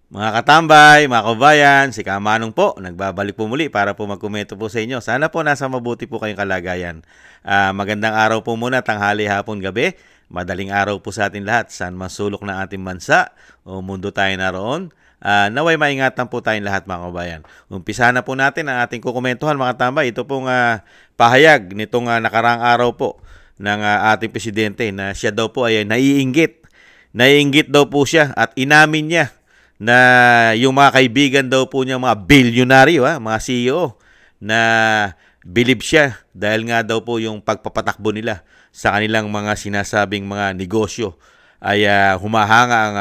Mga katambay, mga kabayan, si Kamanong po, nagbabalik po muli para po magkomento po sa inyo. Sana po nasa mabuti po kayong kalagayan. Magandang araw po muna, tanghali, hapon, gabi. Madaling araw po sa atin lahat. Saan man sulok ng ating bansa o mundo tayo naroon. Naway maingatan po tayong lahat mga kabayan. Umpisa na po natin ang ating kukomentuhan mga tambay. Ito pong pahayag nitong nakaraang araw po ng ating presidente na siya daw po ay naiinggit. Naiinggit daw po siya at inamin niya na yung mga kaibigan daw po niya, mga bilyonaryo, mga CEO, na believe siya dahil nga daw po yung pagpapatakbo nila sa kanilang mga sinasabing mga negosyo ay humahanga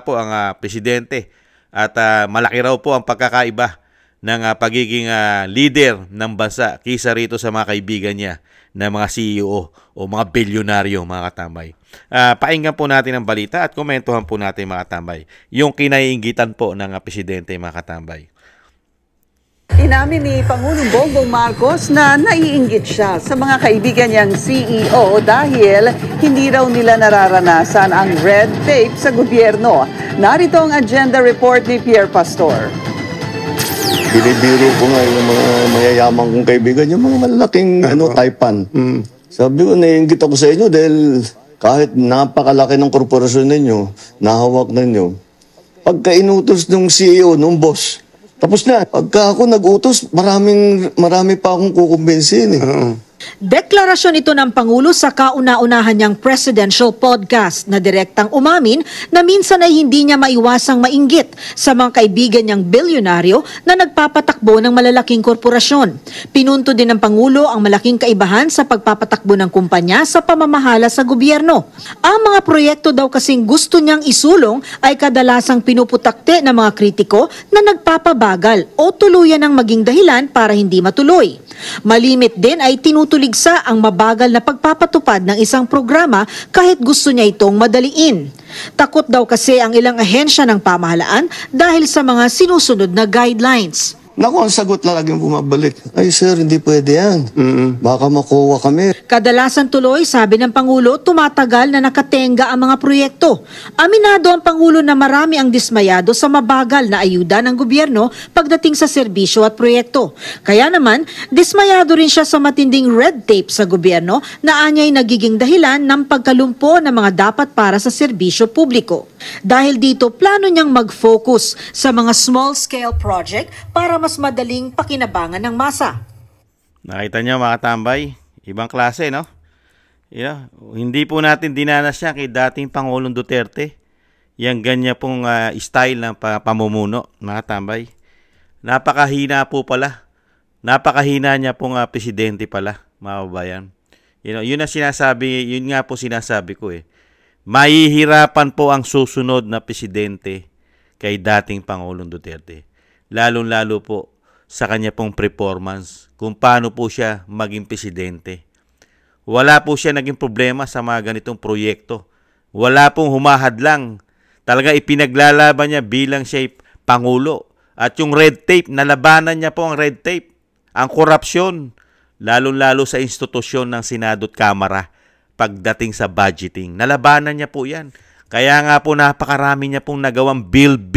po ang presidente at malaki raw po ang pagkakaiba ng pagiging leader ng bansa kaysa rito sa mga kaibigan niya na mga CEO o mga bilyonaryo mga katambay. Pakinggan po natin ang balita at komentuhan po natin mga katambay yung kinaiinggitan po ng presidente mga katambay. Inamin ni Pangulong Bongbong Marcos na naiinggit siya sa mga kaibigan niyang CEO dahil hindi raw nila nararanasan ang red tape sa gobyerno. Narito ang agenda report ni Pierre Pastor. Binibiro ko nga yung mga mayayamang kong kaibigan, yung mga malalaking taipan. Sabi ko, naiinggit ako sa inyo dahil kahit napakalaki ng korporasyon ninyo, nahawak ninyo, pagka inutos ng CEO, ng boss, tapos na. Pagka ako nag-utos, marami pa akong kukumbinsin eh. Deklarasyon ito ng Pangulo sa kauna-unahan niyang presidential podcast na direktang umamin na minsan ay hindi niya maiwasang mainggit sa mga kaibigan niyang bilyonaryo na nagpapatakbo ng malalaking korporasyon. Pinunto din ng Pangulo ang malaking kaibahan sa pagpapatakbo ng kumpanya sa pamamahala sa gobyerno. Ang mga proyekto daw kasing gusto niyang isulong ay kadalasang pinuputakte ng mga kritiko na nagpapabagal o tuluyan ng maging dahilan para hindi matuloy. Malimit din ay tinutuligsa ang mabagal na pagpapatupad ng isang programa kahit gusto niya itong madaliin. Takot daw kasi ang ilang ahensya ng pamahalaan dahil sa mga sinusunod na guidelines. Naku, ang sagot laging bumabalik. Ay sir, hindi pwede yan. Baka makuha kami. Kadalasan tuloy, sabi ng Pangulo, tumatagal na nakatenga ang mga proyekto. Aminado ang Pangulo na marami ang dismayado sa mabagal na ayuda ng gobyerno pagdating sa serbisyo at proyekto. Kaya naman, dismayado rin siya sa matinding red tape sa gobyerno na anya'y nagiging dahilan ng pagkalumpo ng mga dapat para sa serbisyo publiko. Dahil dito, plano niyang mag-focus sa mga small-scale project para mas madaling pakinabangan ng masa. Nakita niyo mga tambay, ibang klase, no? Hindi po natin dinanas yan kay dating Pangulong Duterte. Yang ganyan pong style ng pamumuno, mga tambay. Napakahina po pala. Napakahina niya pong presidente pala, mga kabayan. Yun nga po sinasabi ko eh. Mahihirapan po ang susunod na presidente kay dating Pangulong Duterte. Lalong-lalo po sa kanya pong performance, kung paano po siya maging presidente. Wala po siya naging problema sa mga ganitong proyekto. Wala pong humahadlang. Talaga ipinaglalaban niya bilang siya Pangulo. At yung red tape, nalabanan niya po ang red tape. Ang korupsyon, lalong-lalo sa institusyon ng Senado at Kamara pagdating sa budgeting. Nalabanan niya po yan. Kaya nga po napakarami niya pong nagawang build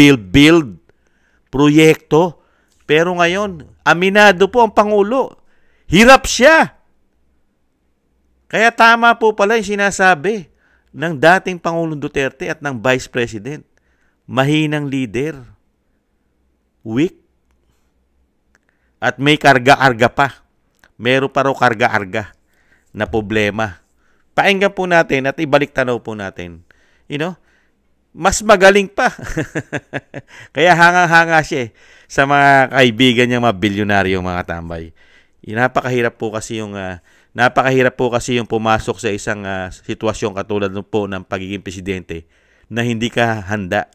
proyekto. Pero ngayon, aminado po ang Pangulo. Hirap siya. Kaya tama po pala yung sinasabi ng dating Pangulong Duterte at ng Vice President. Mahinang leader. Weak. At may karga-arga pa. Meron pa raw karga-arga na problema. Painggan po natin at ibalik tanaw po natin. Mas magaling pa. Kaya hanga-hanga siya sa mga kaibigan niya, mga bilyonaryo, mga tambay. Napakahirap po kasi yung pumasok sa isang sitwasyon katulad po ng pagiging presidente na hindi ka handa.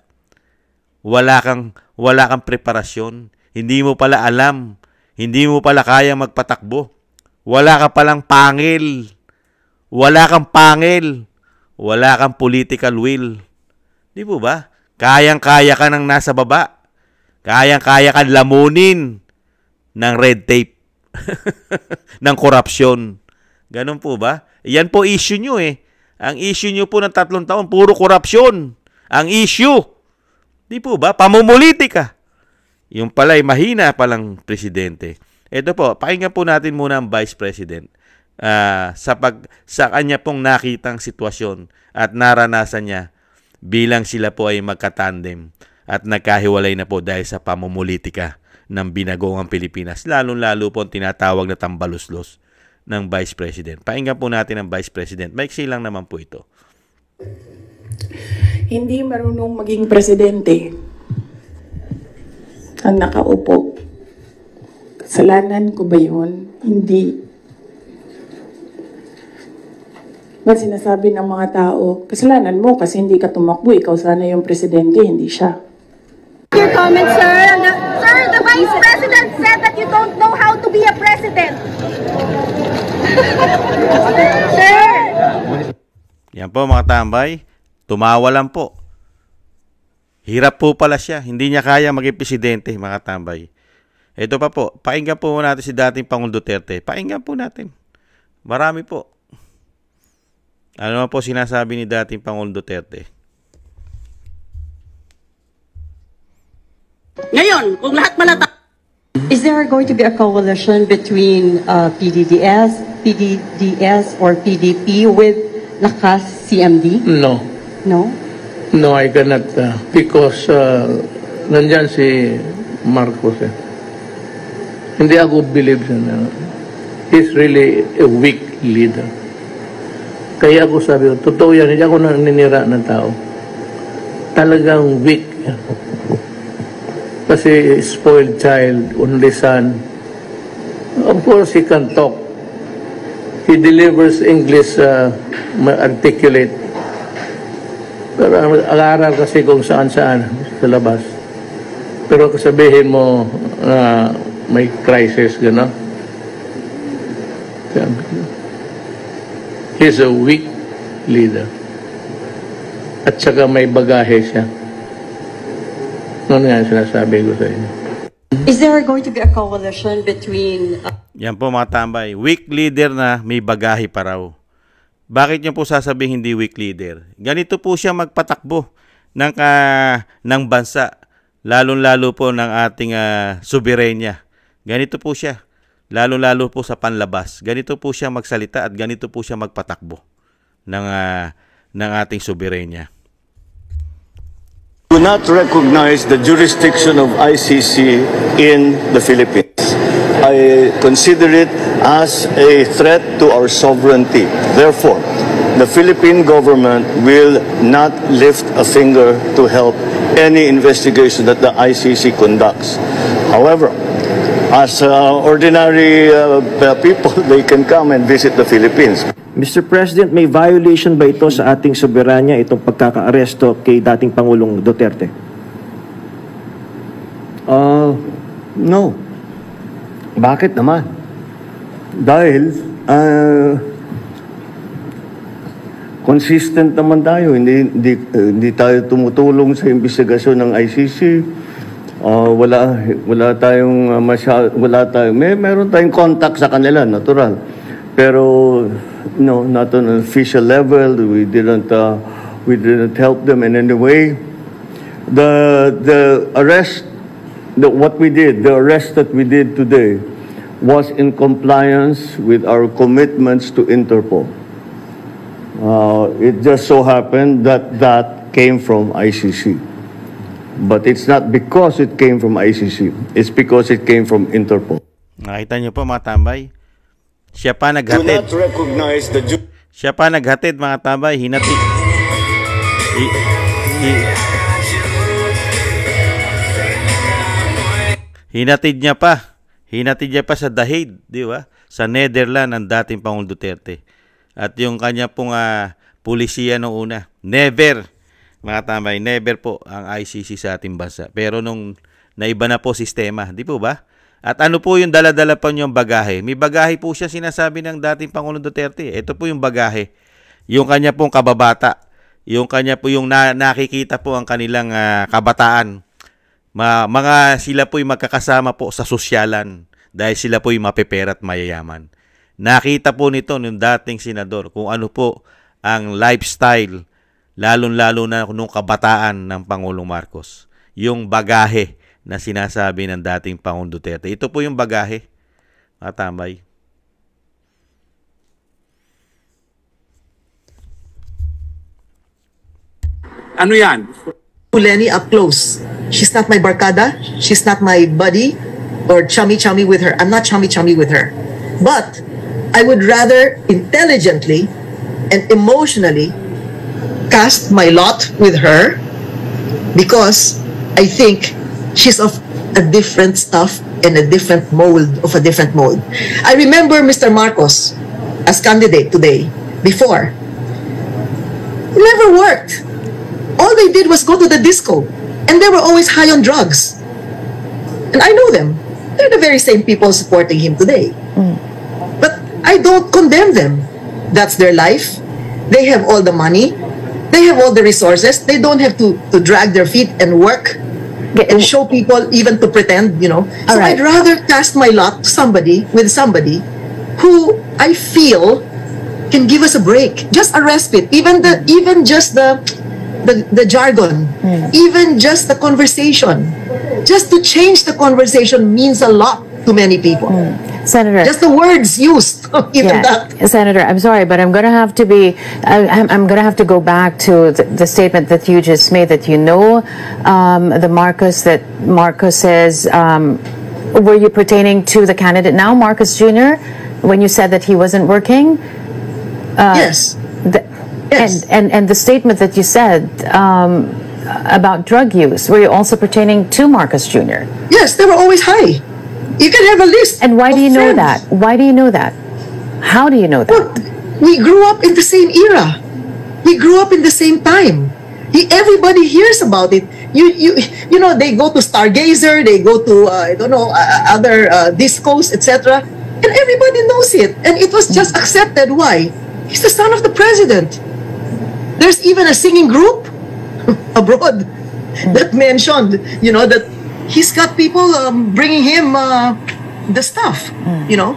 Wala kang preparasyon. Hindi mo pala alam. Hindi mo pala kaya magpatakbo. Wala ka palang pangil. Wala kang political will. Di po ba? Kayang-kaya ka nang nasa baba. Kayang-kaya ka lamunin ng red tape. ng korupsyon. Ganun po ba? Yan po issue nyo eh. Ang issue nyo po ng 3 taon, puro korupsyon. Ang issue. Di po ba? Pamumulitika. Yung pala'y mahina palang presidente. Ito po, pakinggan po natin muna ang Vice President sa kanya pong nakitang sitwasyon at naranasan niya bilang sila po ay magkatandem at nagkahiwalay na po dahil sa pamumulitika ng binagoong Pilipinas. Lalo-lalo po ang tinatawag na tambaluslos ng Vice President. Pakinggan po natin ang Vice President. Maiksi lang naman po ito. Hindi marunong maging presidente ang nakaupo. Kasalanan ko ba yun? Hindi. Ba't sinasabi ng mga tao, kasalanan mo kasi hindi ka tumakbo, ikaw sana yung presidente, hindi siya. Your comment, sir. Sir, the Vice President said that you don't know how to be a president. Sir! Yan po mga tambay, tumawa lang po. Hirap po pala siya, hindi niya kaya maging presidente mga tambay. Ito pa po, pakinggan po natin si dating Pangulong Duterte. Pakinggan po natin. Marami po. Ano po sinasabi ni dating Pangulong Duterte? Ngayon, kung lahat malata... Is there going to be a coalition between PDDS or PDP with Lakas CMD? No. No? No, I cannot because nandyan si Marcos. Hindi ako believe siya. He's really a weak leader. Kaya ako sabi ko, totoo yan, hindi ako naninira ng tao. Talagang weak. Kasi spoiled child, only son. Of course, he can talk. He delivers English articulate. Pero aral kasi kung saan-saan sa labas. Pero kasabihin mo na may crisis, gano'n. He's a weak leader. At saka may bagahe siya. Ano yan sinasabi ko sa inyo? Is there going to be a coalition between... Yan po mga tambay, weak leader na may bagahe pa raw. Bakit niyo po sasabihin hindi weak leader? Ganito po siya magpatakbo ng bansa, lalong-lalo po ng ating soberenya. Ganito po siya. Lalo-lalo po sa panlabas. Ganito po siya magsalita at ganito po siya magpatakbo ng ating soberenya. Do not recognize the jurisdiction of ICC in the Philippines. I consider it as a threat to our sovereignty. Therefore, the Philippine government will not lift a finger to help any investigation that the ICC conducts. However, as ordinary people, they can come and visit the Philippines. Mr. President, may violation ba ito sa ating soberanya, itong pagkaka-aresto kay dating Pangulong Duterte? No. Bakit naman? Dahil consistent naman tayo. Hindi tayo tumutulong sa investigasyon ng ICC. Meron tayong contact sa kanila, natural. Pero no, not on an official level. We didn't help them in any way. The arrest that we did today was in compliance with our commitments to Interpol. It just so happened that came from ICC. But it's not because it came from ICC. It's because it came from Interpol. Nakita niyo po mga tambay? Siya pa naghatid. Do not recognize the Siya pa naghatid mga tambay. Hinatid niya pa. Hinatid niya pa sa The Hague, di ba? Sa Netherlands ang dating Pangulong Duterte. At yung kanya pong pulisiya noong una. Never, mga tambay, never po ang ICC sa ating bansa. Pero nung naiba na po sistema, di po ba? At ano po yung dala-dala pa niyong bagahe? May bagahe po siya sinasabi ng dating Pangulong Duterte. Ito po yung bagahe. Yung kanya pong kababata. Yung kanya po yung nakikita po ang kanilang kabataan. Sila po yung magkakasama po sa sosyalan dahil sila po yung mapepera at mayayaman. Nakita po nito ng dating senador kung ano po ang lifestyle, lalong-lalo na nung kabataan ng Pangulong Marcos. yung bagahe na sinasabi ng dating Pangulong Duterte. Ito po yung bagahe, mga tambay. Ano yan? Lenny up close. She's not my barkada. She's not my buddy or chummy with her. I'm not chummy with her. But I would rather intelligently and emotionally cast my lot with her because I think she's of a different stuff and a different mold of a different mold. I remember Mr. Marcos as candidate today. Before, it never worked. All they did was go to the disco, and they were always high on drugs. And I know them. They're the very same people supporting him today. But I don't condemn them. That's their life. They have all the money. They have all the resources. They don't have to drag their feet and work and show people, even to pretend, you know. So I'd rather cast my lot to somebody who I feel can give us a break, just a respite, even just the jargon, even just the conversation. Just to change the conversation means a lot to many people. Senator, just the words used, even that. Senator, I'm sorry, but I'm going to have to I'm going to have to go back to the statement that you just made, that the Marcos says, were you pertaining to the candidate now, Marcos Jr., when you said that he wasn't working? Yes. Yes. And the statement that you said about drug use, were you also pertaining to Marcos Jr.? Yes, they were always high. You can have a list. And why do you know that? Why do you know that? How do you know that? Well, we grew up in the same era. We grew up in the same time. Everybody hears about it. You know, they go to Stargazer, they go to other discos, etc. And everybody knows it. And it was just accepted. Why? He's the son of the president. There's even a singing group abroad that mentioned, that he's got people bringing him the stuff,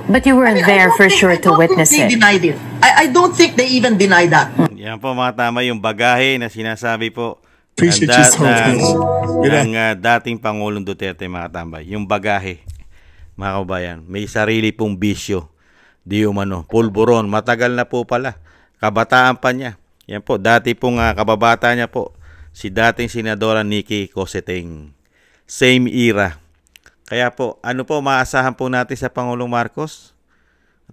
But you weren't there for sure to witness it. They denied it. I don't think they even denied that. Yan po mga tama, yung bagahe na sinasabi po ng dating Pangulong Duterte, mga tambay. Yung bagahe, mga kabayan, may sarili pong bisyo. Di umano, pulburon, matagal na po pala. Kabataan pa niya. Yan po, dati pong kababata niya po, si dating Senadora Nikki Cosseteng. Same era. Kaya po, ano po maasahan po natin sa Pangulong Marcos?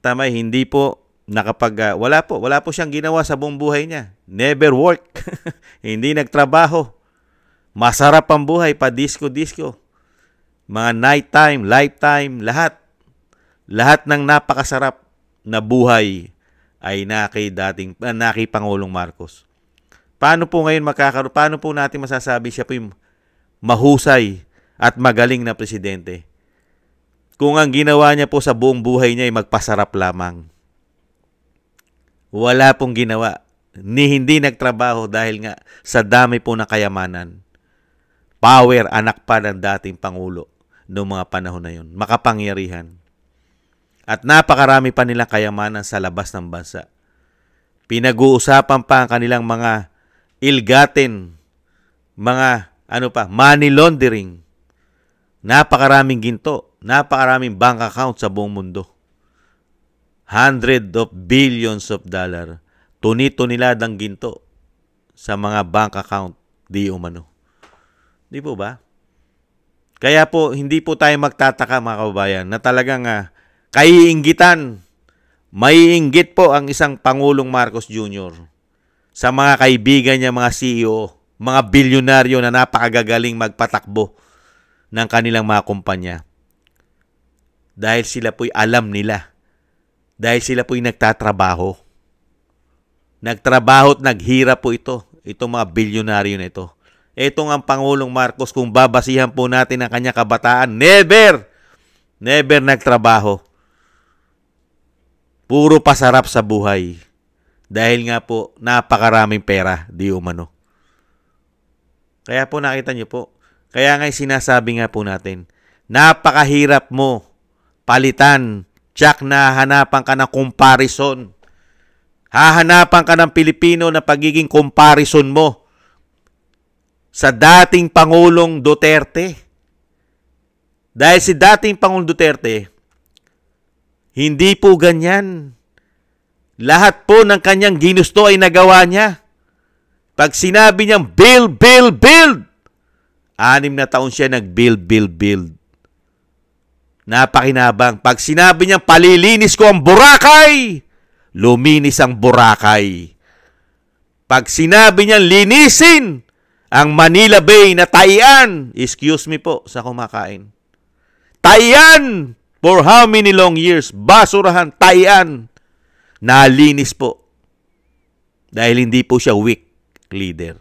Tama, hindi po wala po siyang ginawa sa buong buhay niya. Never work. Hindi nagtrabaho. Masarap ang buhay, pa disco-disco. Mga nighttime, lifetime, lahat. Lahat ng napakasarap na buhay ay naki Pangulong Marcos. Paano po natin masasabi siya po yung mahusay at magaling na presidente kung ang ginawa niya po sa buong buhay niya ay magpasarap lamang? Wala pong ginawa. Hindi nagtrabaho dahil nga sa dami po na kayamanan. Power, anak pa ng dating Pangulo noong mga panahon na yun. Makapangyarihan. At napakarami pa nilang kayamanan sa labas ng bansa. Pinag-uusapan pa ang kanilang mga ilgatin, mga money laundering. Napakaraming ginto, napakaraming bank account sa buong mundo. Hundreds of billions of dollars. Tuni-tunilad ang ginto sa mga bank account, di umano. Di po ba? Kaya po, hindi po tayo magtataka, mga kababayan, na talagang kaiinggitan. Maiinggit po ang isang Pangulong Marcos Jr. sa mga kaibigan niya, mga CEO, mga bilyonaryo na napakagagaling magpatakbo ng kanilang mga kumpanya. Dahil sila po'y alam nila. Dahil sila po'y nagtatrabaho. Nagtrabaho at naghirap po itong mga bilyonaryo na ito. Itong ang Pangulong Marcos, kung babasihan po natin ang kanyang kabataan, never nagtrabaho. Puro pasarap sa buhay. Dahil nga po, napakaraming pera, di umano. Kaya po nakita niyo po, kaya nga sinasabi nga po natin, napakahirap mo palitan, tsak na hanapan ka ng comparison. Hahanapan ka ng Pilipino na pagiging comparison mo sa dating Pangulong Duterte. Dahil si dating Pangulong Duterte, hindi po ganyan. Lahat po ng kanyang ginusto ay nagawa niya. Pag sinabi niyang build, 6 na taon siya nag-build. Napakinabang. Pag sinabi niyang palilinis ko ang Boracay, luminis ang Boracay. Pag sinabi niyang linisin ang Manila Bay na taian, excuse me po sa kumakain, taian for how many long years? Basurahan, taian. Nalinis po. Dahil hindi po siya weak leader.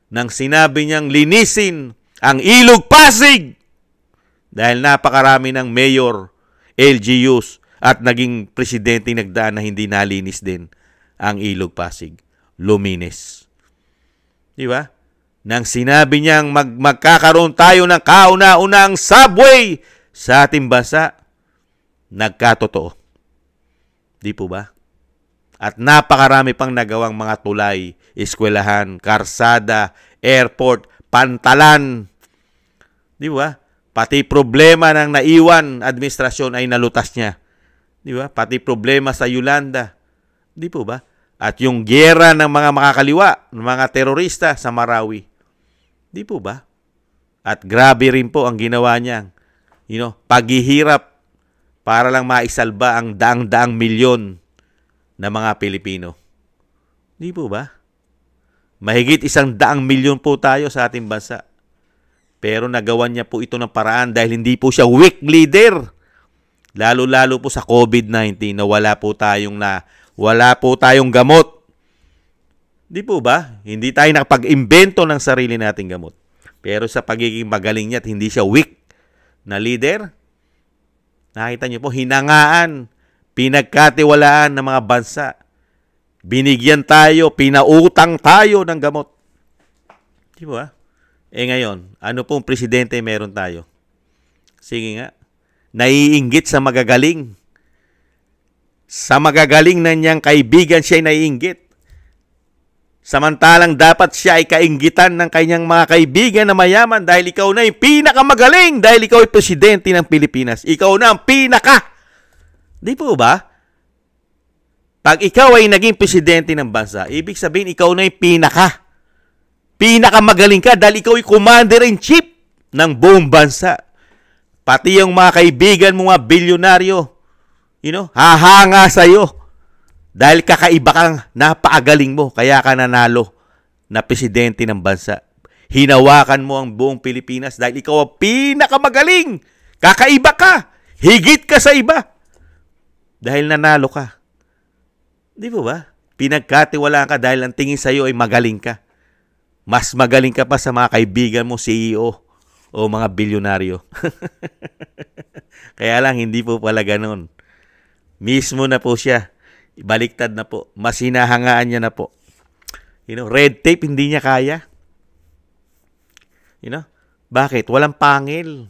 Nang sinabi niyang linisin ang Ilog Pasig, dahil napakarami ng mayor, LGUs, at naging presidente nagdaan na hindi nalinis din ang Ilog Pasig. Luminis. Di ba? Nang sinabi niyang magkakaroon tayo ng kauna-unang subway sa ating bansa, nagkatotoo. Di po ba? At napakarami pang nagawang mga tulay, eskwelahan, karsada, airport, pantalan. Di ba? Pati problema ng naiwan administrasyon ay nalutas niya. Di ba? Pati problema sa Yolanda. Di po ba? At yung gyera ng mga makakaliwa, ng mga terorista sa Marawi. Di po ba? At grabe rin po ang ginawa niya. Paghihirap para lang maisalba ang daang-daang milyon na mga Pilipino. Di po ba? Mahigit 100 milyon po tayo sa ating bansa. Pero nagawan niya po ito ng paraan dahil hindi po siya weak leader. Lalo-lalo po sa COVID-19 na wala po tayong gamot. Di po ba? Hindi tayo nakapag-imbento ng sarili nating gamot. Pero sa pagiging magaling niya at hindi siya weak na leader, nakita niyo po, hinangaan, pinagkatiwalaan ng mga bansa. Binigyan tayo, pinautang tayo ng gamot. Di ba? Ngayon, ano pong presidente meron tayo? Sige nga, naiinggit sa magagaling. Sa magagaling na niyang kaibigan siya ay naiinggit. Samantalang dapat siya ay kainggitan ng kanyang mga kaibigan na mayaman dahil ikaw na yung pinakamagaling, dahil ikaw ay presidente ng Pilipinas. Ikaw na ang pinaka. Di po ba? Pag ikaw ay naging presidente ng bansa, ibig sabihin ikaw na yung pinaka. Pinakamagaling ka dahil ikaw ay commander-in-chief ng buong bansa. Pati yung mga kaibigan mo, mga bilyonaryo, hahanga sa'yo. Dahil kakaiba kang napakagaling mo, kaya ka nanalo na presidente ng bansa. Hinawakan mo ang buong Pilipinas dahil ikaw ang pinakamagaling. Kakaiba ka. Higit ka sa iba. Dahil nanalo ka. Di po ba? Pinagkatiwalaan ka dahil ang tingin sa'yo ay magaling ka. Mas magaling ka pa sa mga kaibigan mo, CEO o mga bilyonaryo. Kaya lang, hindi po pala ganun. Mismo na po siya. Baliktad na po. Mas hinahangaan niya na po. Red tape, hindi niya kaya. Bakit? Walang pangil.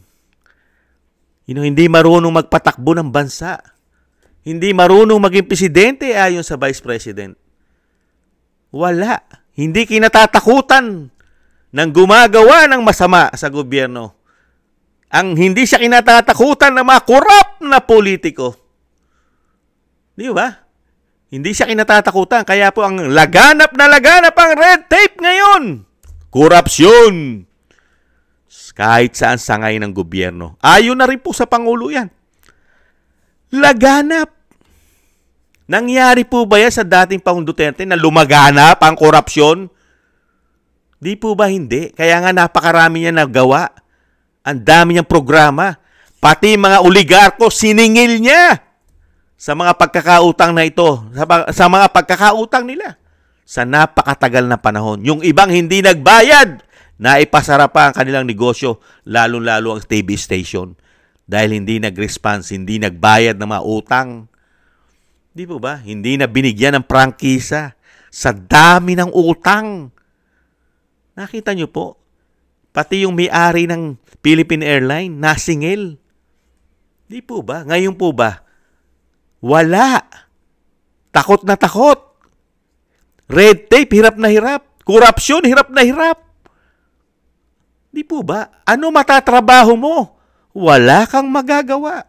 Hindi marunong magpatakbo ng bansa. Hindi marunong maging presidente ayon sa vice president. Wala. Hindi kinatatakutan ng gumagawa ng masama sa gobyerno. Hindi siya kinatatakutan ng mga korap na politiko. Di ba? Hindi siya kinatatakutan. Kaya po ang laganap ang red tape ngayon. Korupsyon. Kahit saan sangay ng gobyerno. Ayon na rin po sa Pangulo yan. Laganap. Nangyari po ba yan sa dating Pangulong Duterte na lumaganap ang korupsyon? Di po ba hindi? Kaya nga napakarami niya nagawa. Ang dami niyang programa. Pati mga oligarko, siningil niya sa mga pagkakautang na ito. Sa mga pagkakautang nila. Sa napakatagal na panahon. Yung ibang hindi nagbayad, na ipasara pa ang kanilang negosyo, lalo-lalo ang TV station. Dahil hindi nag-response, hindi nagbayad ng mga utang. Di po ba? Hindi na binigyan ng prangkisa sa dami ng utang. Nakita nyo po? Pati yung may-ari ng Philippine Airlines, nasingil. Di po ba? Ngayon po ba? Wala. Takot na takot. Red tape, hirap na hirap. Korupsyon, hirap na hirap. Di po ba? Ano matatrabaho mo? Wala kang magagawa.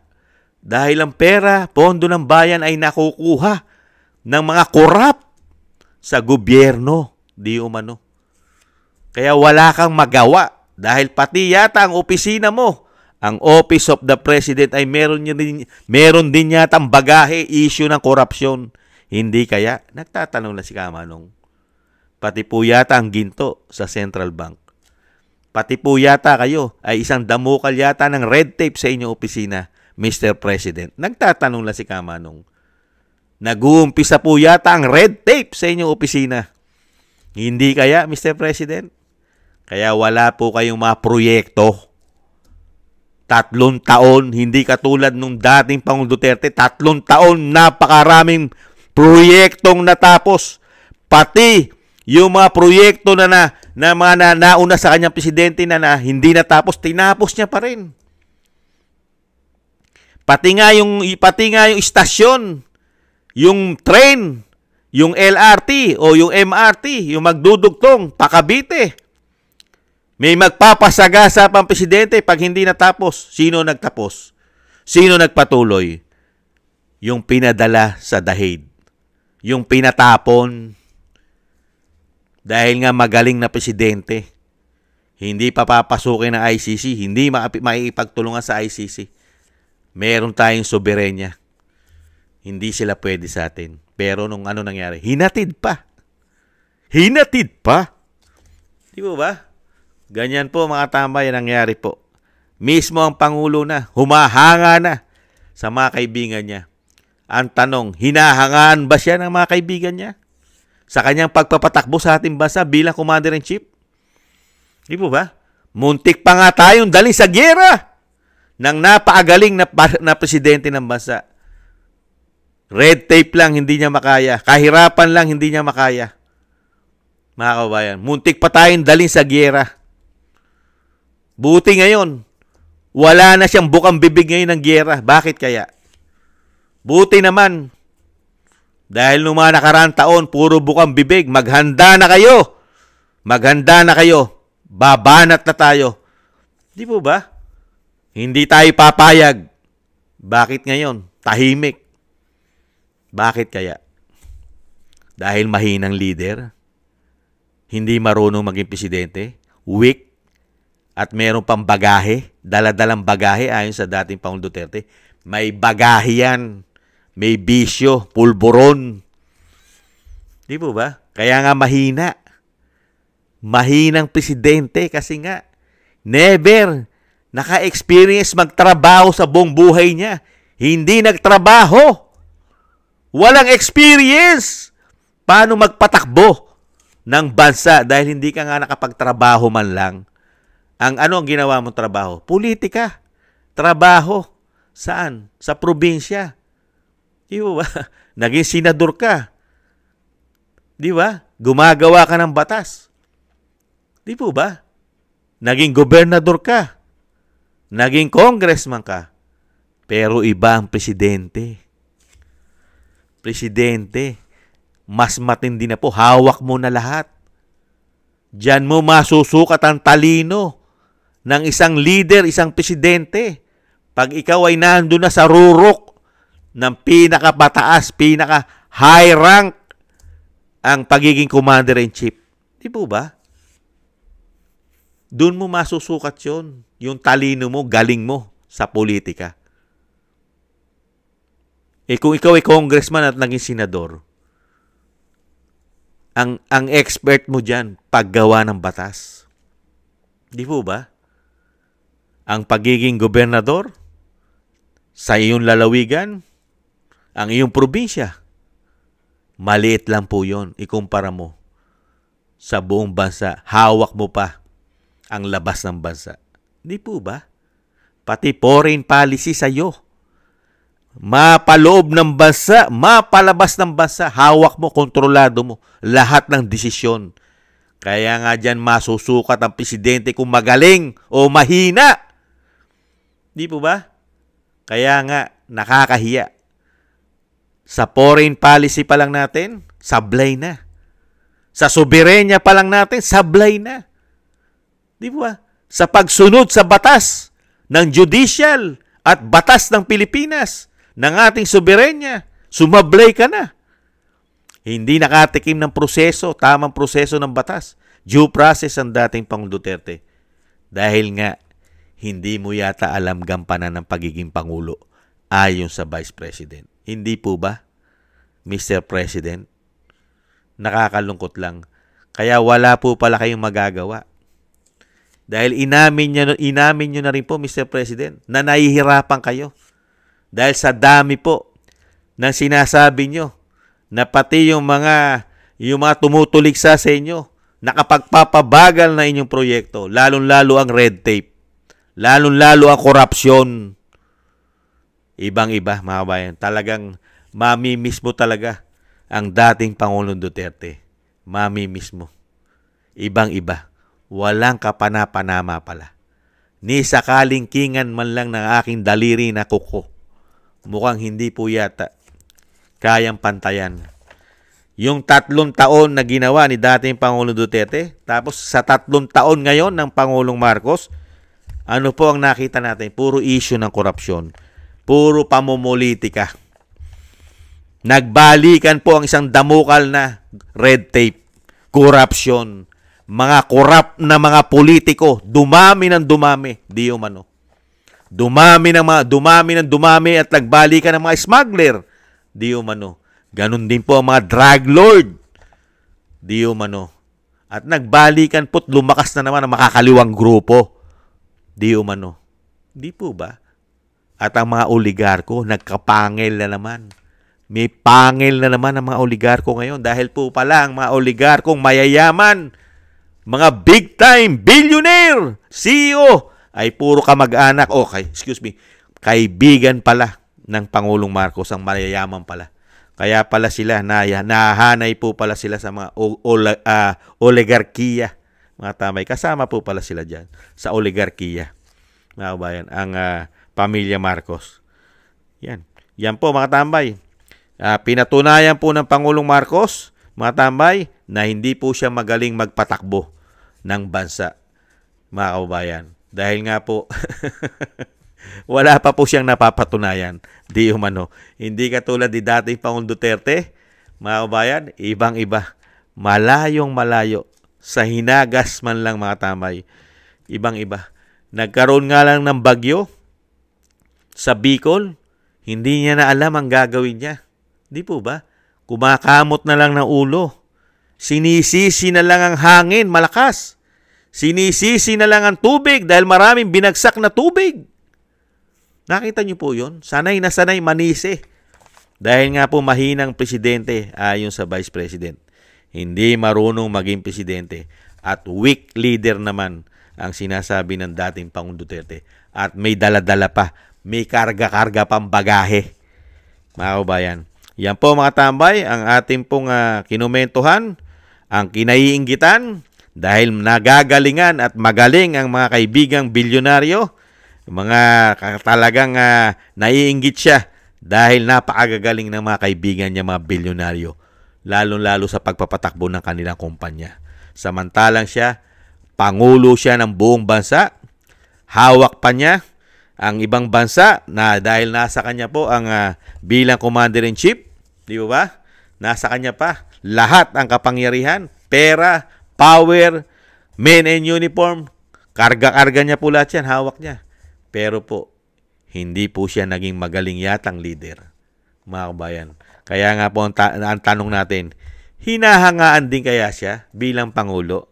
Dahil ang pera, pondo ng bayan ay nakukuha ng mga korap sa gobyerno. Di umano. Kaya wala kang magawa. Dahil pati yata ang opisina mo, ang Office of the President ay meron din yata ang bagahe, issue ng korupsyon. Hindi kaya? Nagtatanong na si Kamanong. Pati po yata ang ginto sa Central Bank. Pati po yata kayo ay isang damukal yata ng red tape sa inyong opisina, Mr. President. Nagtatanong na si Kamanong. Nag-uumpisa po yata ang red tape sa inyong opisina. Hindi kaya, Mr. President? Kaya wala po kayong mga proyekto. 3 taon, hindi katulad nung dating Pangulong Duterte, 3 taon, napakaraming proyektong natapos. Pati yung mga proyekto na nauna sa kanyang presidente na hindi natapos, tinapos niya pa rin. Pati nga yung istasyon, yung train, yung LRT o yung MRT, yung magdudugtong pa Cavite. May magpapasagasa pang presidente pag hindi natapos. Sino nagtapos? Sino nagpatuloy? Yung pinadala sa dahig. Yung pinatapon. Dahil nga magaling na presidente. Hindi papapasukin ng ICC. Hindi maipagtulungan sa ICC. Meron tayong soberenya. Hindi sila pwede sa atin. Pero nung ano nangyari? Hinatid pa. Hinatid pa. Di ba? Ganyan po mga tambay ang nangyari po. Mismo ang Pangulo na, humahanga na sa mga kaibigan niya. Ang tanong, hinahangaan ba siya ng mga kaibigan niya? Sa kanyang pagpapatakbo sa ating bansa bilang Commander-in-Chief? Di po ba? Muntik pa nga tayong dali sa giyera ng napakagaling na presidente ng bansa. Red tape lang hindi niya makaya. Kahirapan lang hindi niya makaya. Mga kabayan, muntik pa tayong dali sa giyera. Buti ngayon, wala na siyang bukang bibig ngayon ng giyera. Bakit kaya? Buti naman, dahil nung mga nakaraang taon, puro bukang bibig, maghanda na kayo. Maghanda na kayo. Babanat na tayo. Di po ba? Hindi tayo papayag. Bakit ngayon? Tahimik. Bakit kaya? Dahil mahinang leader? Hindi marunong maging presidente? Weak? At meron pang bagahe, daladalang bagahe ayon sa dating Pangulong Duterte. May bagahe yan. May bisyo, pulburon. Di po ba? Kaya nga mahina. Mahinang presidente kasi nga never naka-experience magtrabaho sa buong buhay niya. Hindi nagtrabaho. Walang experience. Paano magpatakbo ng bansa dahil hindi ka nga nakapagtrabaho man lang? Ang ginawa mong trabaho? Politika. Trabaho. Saan? Sa probinsya. Di ba? Naging senador ka. Di ba? Gumagawa ka ng batas. Di po ba? Naging gobernador ka. Naging congressman ka. Pero iba ang presidente. Presidente, mas matindi na po. Hawak mo na lahat. Diyan mo masusukat ang talino ng isang leader, isang presidente. Pag ikaw ay nandun na sa rurok ng pinakapataas, pinaka-high rank ang pagiging Commander-in-Chief. Di po ba? Doon mo masusukat yon, yung talino mo, galing mo sa politika. Kung ikaw ay congressman at naging senador, ang expert mo dyan, paggawa ng batas. Di po ba? Ang pagiging gobernador, sa iyong lalawigan, ang iyong probinsya, maliit lang po yon. Ikumpara mo sa buong bansa. Hawak mo pa ang labas ng bansa. Di po ba? Pati foreign policy sa iyo. Mapaloob ng bansa, mapalabas ng bansa, hawak mo, kontrolado mo lahat ng desisyon. Kaya nga dyan masusukat ang presidente kung magaling o mahina. Di po ba? Kaya nga nakakahiya. Sa foreign policy pa lang natin, sablay na. Sa soberenya pa lang natin, sablay na. Di po ba? sa pagsunod sa batas ng judicial at batas ng Pilipinas, ng ating soberenya. Sumablay ka na. Hindi nakatikim ng proseso, tamang proseso ng batas. Due process ang dating Pangulong Duterte. Dahil nga, hindi mo yata alam gampanan ng pagiging Pangulo ayon sa Vice President. Hindi po ba, Mr. President? Nakakalungkot lang. Kaya wala po pala kayong magagawa. Dahil inamin nyo na rin po, Mr. President, na nahihirapan kayo. Dahil sa dami po ng sinasabi nyo na pati yung mga tumutuligsa sa inyo, nakapagpapabagal na inyong proyekto, lalong-lalo ang red tape, lalong-lalo ang korupsyon. Ibang-iba, mga kabayan. Talagang mamimiss mo talaga ang dating Pangulong Duterte. Mamimiss mo. Ibang-iba. Walang kapana-panama pala. Ni sa kalingkingan man lang ng aking daliri na kuko. Mukhang hindi po yata kayang pantayan. Yung 3 taon na ginawa ni dating Pangulong Duterte, tapos sa 3 taon ngayon ng Pangulong Marcos, ano po ang nakita natin? Puro issue ng korupsyon. Puro pamumulitika. Nagbalikan po ang isang damukal na red tape, korupsyon. Mga korap na mga politiko, dumami ng dumami, di umano. Dumami ng dumami at nagbalikan ng mga smuggler, di umano. Ganon din po ang mga drug lord, di umano. At nagbalikan po't lumakas na naman ang makakaliwang grupo, di umano. Di po ba? At ang mga oligarko, nagkapangil na naman. May pangil na naman ang mga oligarko ngayon dahil po pala ang mga oligarkong mayayaman, mga big-time billionaire, CEO, ay puro kamag-anak, kaibigan pala ng Pangulong Marcos, ang mayayaman pala. Kaya pala sila, nahanay po pala sila sa mga oligarkiya. Mga tamay, kasama po pala sila dyan sa oligarkiya. Mga kabayan, ang pamilya Marcos. Yan po mga tambay. Pinatunayan po ng Pangulong Marcos, mga tambay, na hindi po siya magaling magpatakbo ng bansa, mga kababayan. Dahil nga po, wala pa po siyang napapatunayan. Di umano. Hindi katulad ni dating Pangulong Duterte, mga kababayan, ibang-iba. Malayong malayo. Sa hinagas man lang, mga tambay. Ibang-iba. Nagkaroon nga lang ng bagyo sa Bicol, hindi niya na alam ang gagawin niya. Di po ba? Kumakamot na lang ng ulo. Sinisisi na lang ang hangin, malakas. Sinisisi na lang ang tubig dahil maraming binagsak na tubig. Nakita niyo po yun? Sanay na sanay manisi. Dahil nga po mahinang presidente ayon sa Vice President. Hindi marunong maging presidente. At weak leader naman ang sinasabi ng dating Pangulong Duterte. At may dala-dala pa. May karga-karga pang bagahe. Mga kabayan. Yan po mga tambay, ang ating pong kinumentuhan, ang kinaiinggitan, dahil nagagalingan at magaling ang mga kaibigang bilyonaryo, mga talagang naiinggit siya dahil napakagagaling ng mga kaibigan niya, mga bilyonaryo, lalo-lalo sa pagpapatakbo ng kanilang kumpanya. Samantalang siya, pangulo siya ng buong bansa, hawak pa niya ang ibang bansa na dahil nasa kanya po ang bilang commander-in-chief, di ba? Nasa kanya pa lahat ang kapangyarihan, pera, power, men in uniform, karga-karga niya po lahat yan, hawak niya. Pero po, hindi po siya naging magaling yatang leader, mga kabayan. Kaya nga po ang tanong natin, hinahangaan din kaya siya bilang Pangulo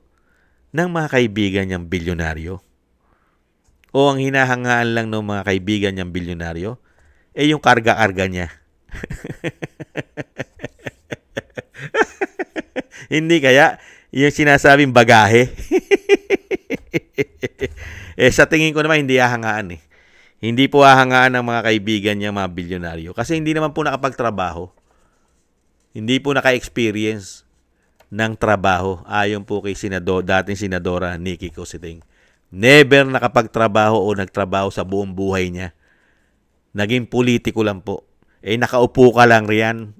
ng mga kaibigan niyang bilyonaryo? O ang hinahangaan lang ng mga kaibigan niyang bilyonaryo, yung karga-karga niya? Hindi kaya yung sinasabing bagahe? Sa tingin ko naman, hindi hahangaan . Hindi po hahangaan ng mga kaibigan niya, mga bilyonaryo. Kasi hindi naman po nakapagtrabaho. Hindi po naka-experience ng trabaho. Ayon po kay dating Senadora Nikki Cositing. Never nakapagtrabaho o nagtrabaho sa buong buhay niya. Naging politiko lang po. Nakaupo ka lang riyan.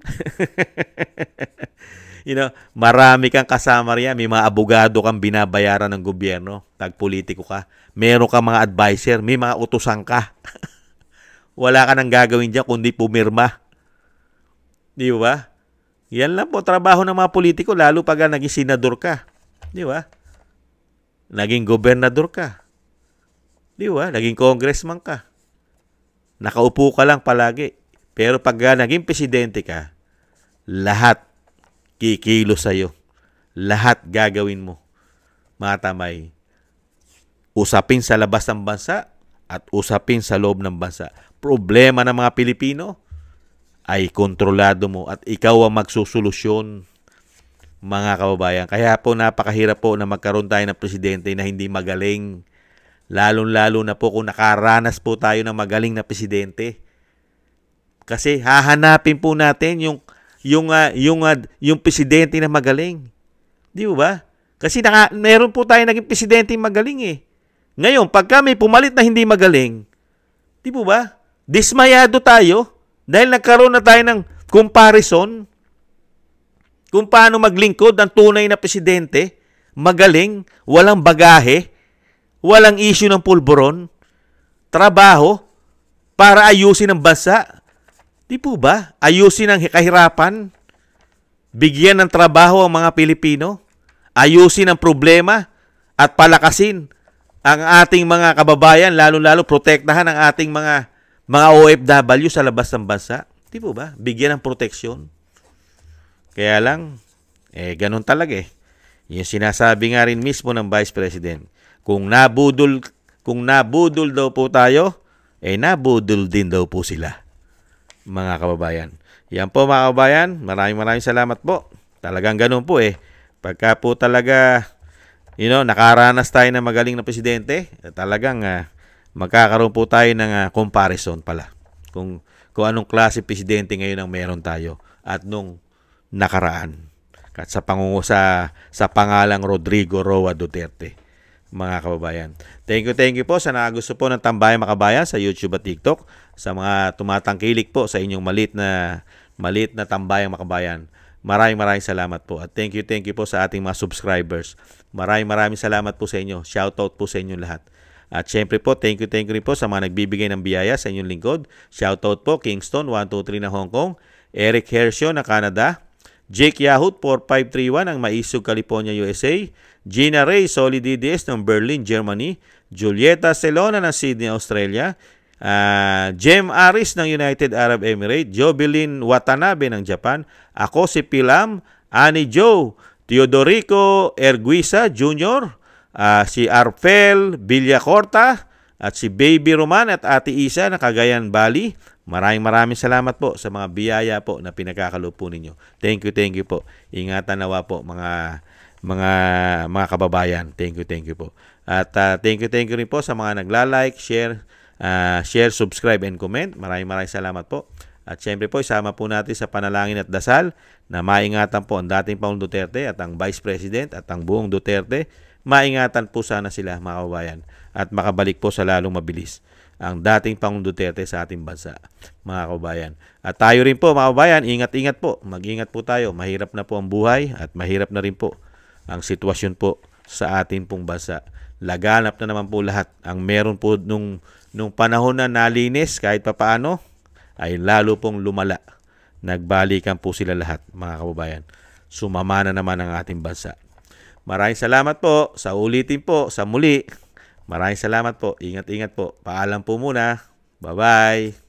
Marami kang kasama riyan. May mga abogado kang binabayaran ng gobyerno. Tagpolitiko ka. Meron kang mga advisor. May mga utusan ka. Wala ka nang gagawin dyan kundi pumirma. Di ba? Yan lang po trabaho ng mga politiko, lalo pag naging senador ka. Di ba? Naging gobernador ka. Di ba? Naging congressman ka. Nakaupo ka lang palagi. Pero pag naging presidente ka, lahat kikilos sa'yo. Lahat gagawin mo. Mga tamay. Usapin sa labas ng bansa at usapin sa loob ng bansa. Problema ng mga Pilipino ay kontrolado mo at ikaw ang magsusolusyon, mga kababayan. Kaya po napakahirap po na magkaroon tayo ng presidente na hindi magaling. Lalong-lalo na po kung nakaranas po tayo ng magaling na presidente. Kasi hahanapin po natin yung presidente na magaling. Di ba? Kasi meron po tayo naging presidente magaling eh. Ngayon, pagka may pumalit na hindi magaling, di ba? Dismayado tayo dahil nagkaroon na tayo ng comparison kung paano maglingkod ang tunay na presidente, magaling, walang bagahe, walang issue ng pulburon, trabaho para ayusin ang bansa. Di po ba? Ayusin ang kahirapan, bigyan ng trabaho ang mga Pilipino, ayusin ang problema at palakasin ang ating mga kababayan, lalo-lalo protektahan ang ating mga OFW sa labas ng bansa. Di po ba? Bigyan ng proteksyon. Kaya lang, ganun talaga eh. Yung sinasabi nga rin mismo ng Vice President, kung nabudol daw po tayo, nabudol din daw po sila. Mga kababayan. Yan po mga kababayan, maraming salamat po. Talagang ganun po eh. Pagka po talaga, nakaranas tayo ng magaling na presidente, talagang magkakaroon po tayo ng comparison pala. Kung anong klase presidente ngayon ang meron tayo at nung nakaraan. At sa pangalang Rodrigo Roa Duterte. Mga kababayan. Thank you po sa nakagusto po ng Tambayang Makabayan sa YouTube at TikTok. Sa mga tumatangkilik po sa inyong malit na Tambayang Makabayan. Maraming salamat po. At thank you po sa ating mga subscribers. Maraming salamat po sa inyo. Shoutout po sa inyong lahat. At syempre po, thank you rin po sa mga nagbibigay ng biyaya sa inyong lingkod. Shoutout po, Kingston 123 na Hong Kong, Eric Hershio na Canada, Jake Yahut 4531 ng Maisog, California, USA, Gina Ray Solidides ng Berlin, Germany, Julieta Celona ng Sydney, Australia, Jem Aris ng United Arab Emirates, Jovelyn Watanabe ng Japan, ako si Pilam, Ani Joe, Teodorico Erguisa Jr., si Arfel Villacorta, at si Baby Roman at Ate Isa na Cagayan, Bali. Maraming salamat po sa mga biyaya po na pinagkakaloob po ninyo. Thank you po. Ingatan nawa po mga kababayan. Thank you po. At thank you rin po sa mga nagla-like, share, subscribe, and comment. Maraming salamat po. At syempre po, isama po natin sa panalangin at dasal na maingatan po ang dating Pangulong Duterte at ang Vice President at ang buong Duterte. Maingatan po sana sila, mga kababayan, at makabalik po sa lalong mabilis ang dating Pangulong Duterte sa ating bansa, mga kababayan. At tayo rin po, mga kababayan, ingat-ingat po. Mag-ingat po tayo. Mahirap na po ang buhay at mahirap na rin po ang sitwasyon po sa ating pong bansa. Laganap na naman po lahat. Ang meron po nung panahon na nalinis kahit papaano, ay lalo pong lumala. Nagbalikan po sila lahat, mga kababayan. Sumama na naman ang ating bansa. Maraming salamat po. Sa ulitin po, sa muli. Maraming salamat po. Ingat-ingat po. Paalam po muna. Bye-bye.